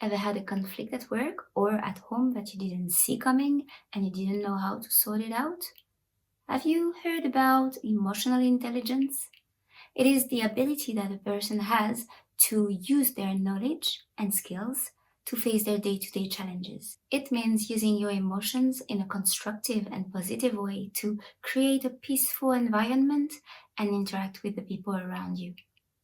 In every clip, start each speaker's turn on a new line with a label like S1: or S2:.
S1: Ever had a conflict at work or at home that you didn't see coming and you didn't know how to sort it out? Have you heard about emotional intelligence? It is the ability that a person has to use their knowledge and skills to face their day-to-day challenges. It means using your emotions in a constructive and positive way to create a peaceful environment and interact with the people around you.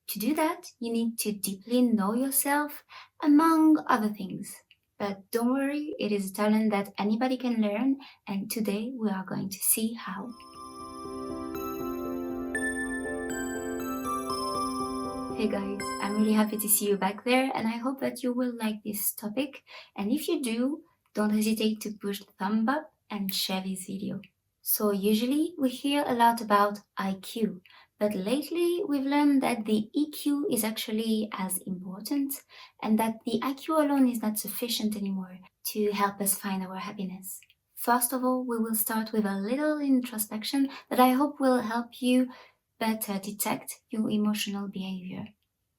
S1: To do that, you need to deeply know yourself, among other things. But don't worry, it is a talent that anybody can learn, and today we are going to see how. Hey guys, I'm really happy to see you back there, and I hope that you will like this topic. And if you do, don't hesitate to push the thumb up and share this video. So usually we hear a lot about IQ, but lately we've learned that the EQ is actually as important and that the IQ alone is not sufficient anymore to help us find our happiness. First of all, we will start with a little introspection that I hope will help you better detect your emotional behavior.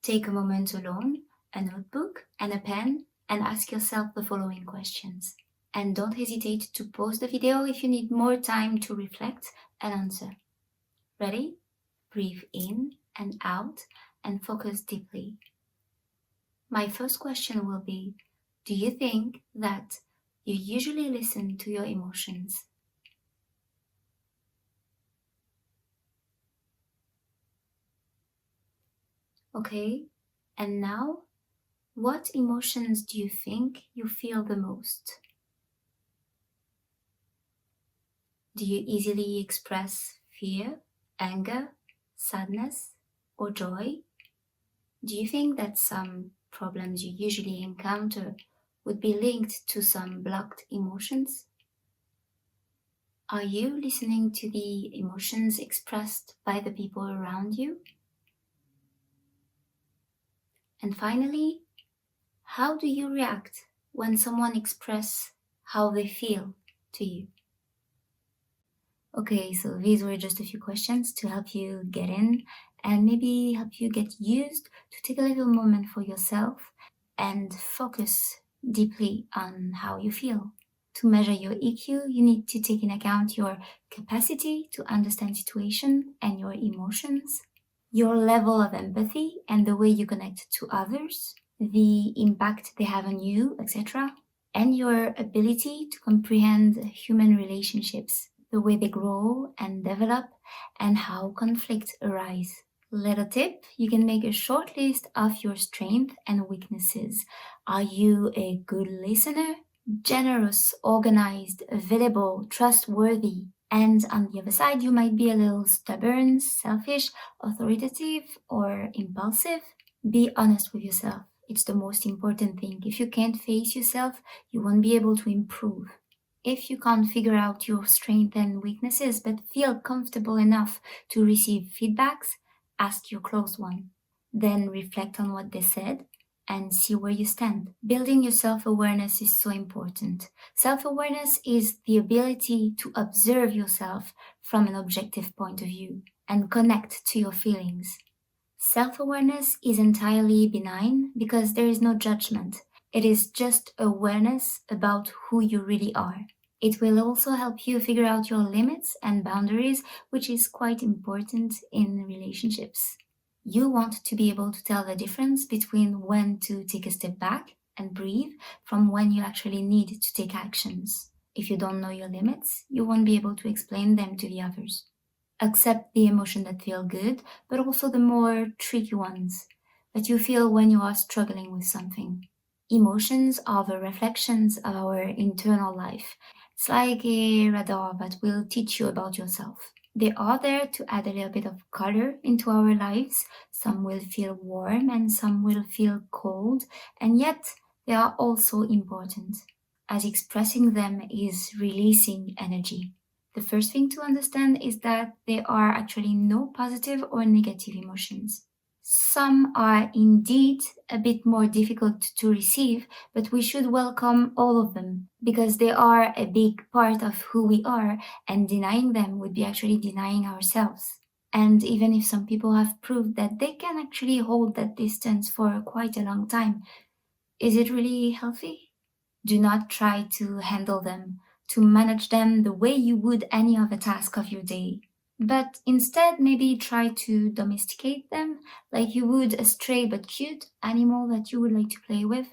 S1: Take a moment alone, a notebook and a pen, and ask yourself the following questions. And don't hesitate to pause the video if you need more time to reflect and answer. Ready? Breathe in and out and focus deeply. My first question will be, do you think that you usually listen to your emotions? Okay, and now, what emotions do you think you feel the most? Do you easily express fear, anger, sadness, or joy? Do you think that some problems you usually encounter would be linked to some blocked emotions? Are you listening to the emotions expressed by the people around you? And finally, how do you react when someone expresses how they feel to you? Okay, so these were just a few questions to help you get in and maybe help you get used to take a little moment for yourself and focus deeply on how you feel. To measure your EQ, you need to take in account your capacity to understand situation and your emotions, your level of empathy and the way you connect to others, the impact they have on you, etc., and your ability to comprehend human relationships, the way they grow and develop, and how conflicts arise. Little tip, you can make a short list of your strengths and weaknesses. Are you a good listener? Generous, organized, available, trustworthy? And on the other side, you might be a little stubborn, selfish, authoritative, or impulsive. Be honest with yourself. It's the most important thing. If you can't face yourself, you won't be able to improve. If you can't figure out your strengths and weaknesses but feel comfortable enough to receive feedbacks, ask your close one. Then reflect on what they said and see where you stand. Building your self-awareness is so important. Self-awareness is the ability to observe yourself from an objective point of view and connect to your feelings. Self-awareness is entirely benign because there is no judgment. It is just awareness about who you really are. It will also help you figure out your limits and boundaries, which is quite important in relationships. You want to be able to tell the difference between when to take a step back and breathe from when you actually need to take actions. If you don't know your limits, you won't be able to explain them to the others. Accept the emotions that feel good, but also the more tricky ones that you feel when you are struggling with something. Emotions are the reflections of our internal life. It's like a radar that will teach you about yourself. They are there to add a little bit of color into our lives. Some will feel warm and some will feel cold, and yet they are also important, as expressing them is releasing energy. The first thing to understand is that there are actually no positive or negative emotions. Some are indeed a bit more difficult to receive, but we should welcome all of them because they are a big part of who we are, and denying them would be actually denying ourselves. And even if some people have proved that they can actually hold that distance for quite a long time, Is it really healthy? Do not try to handle them, to manage them the way you would any other task of your day. But instead, maybe try to domesticate them like you would a stray but cute animal that you would like to play with.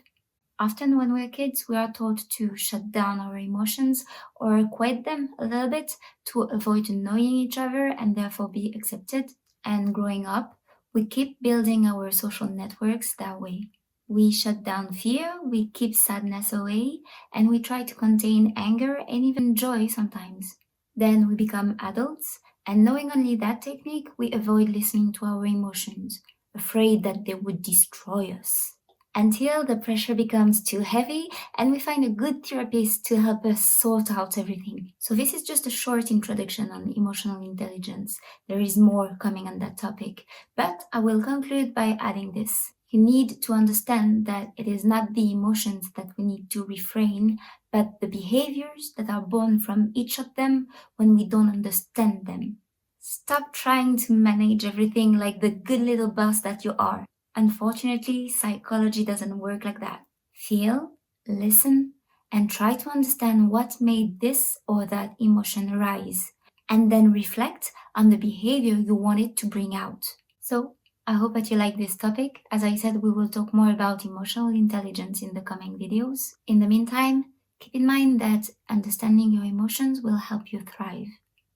S1: Often, when we're kids, we are taught to shut down our emotions or quiet them a little bit to avoid annoying each other and therefore be accepted. And growing up, we keep building our social networks that way. We shut down fear, we keep sadness away, and we try to contain anger and even joy sometimes. Then we become adults, and knowing only that technique, we avoid listening to our emotions, afraid that they would destroy us. Until the pressure becomes too heavy and we find a good therapist to help us sort out everything. So, this is just a short introduction on emotional intelligence. There is more coming on that topic, but I will conclude by adding this. You need to understand that it is not the emotions that we need to refrain, but the behaviors that are born from each of them when we don't understand them. Stop trying to manage everything like the good little boss that you are. Unfortunately, psychology doesn't work like that. Feel, listen, and try to understand what made this or that emotion arise, and then reflect on the behavior you wanted to bring out. So, I hope that you like this topic. As I said, we will talk more about emotional intelligence in the coming videos. In the meantime, keep in mind that understanding your emotions will help you thrive.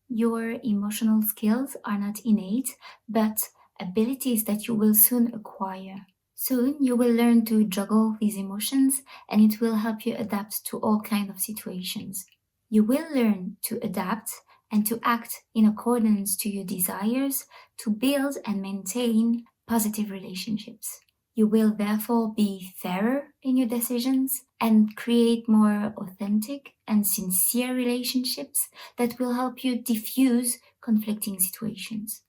S1: Your emotional skills are not innate, but abilities that you will soon acquire. Soon you will learn to juggle these emotions and it will help you adapt to all kinds of situations. You will learn to adapt and to act in accordance to your desires to build and maintain positive relationships. You will therefore be fairer in your decisions and create more authentic and sincere relationships that will help you diffuse conflicting situations.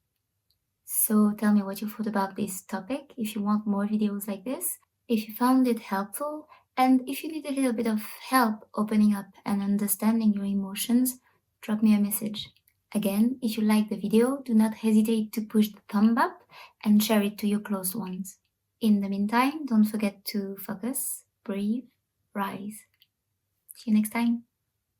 S1: So tell me what you thought about this topic, if you want more videos like this, if you found it helpful, and if you need a little bit of help opening up and understanding your emotions, drop me a message. Again, if you like the video, do not hesitate to push the thumb up and share it to your close ones. In the meantime, don't forget to focus, breathe, rise. See you next time.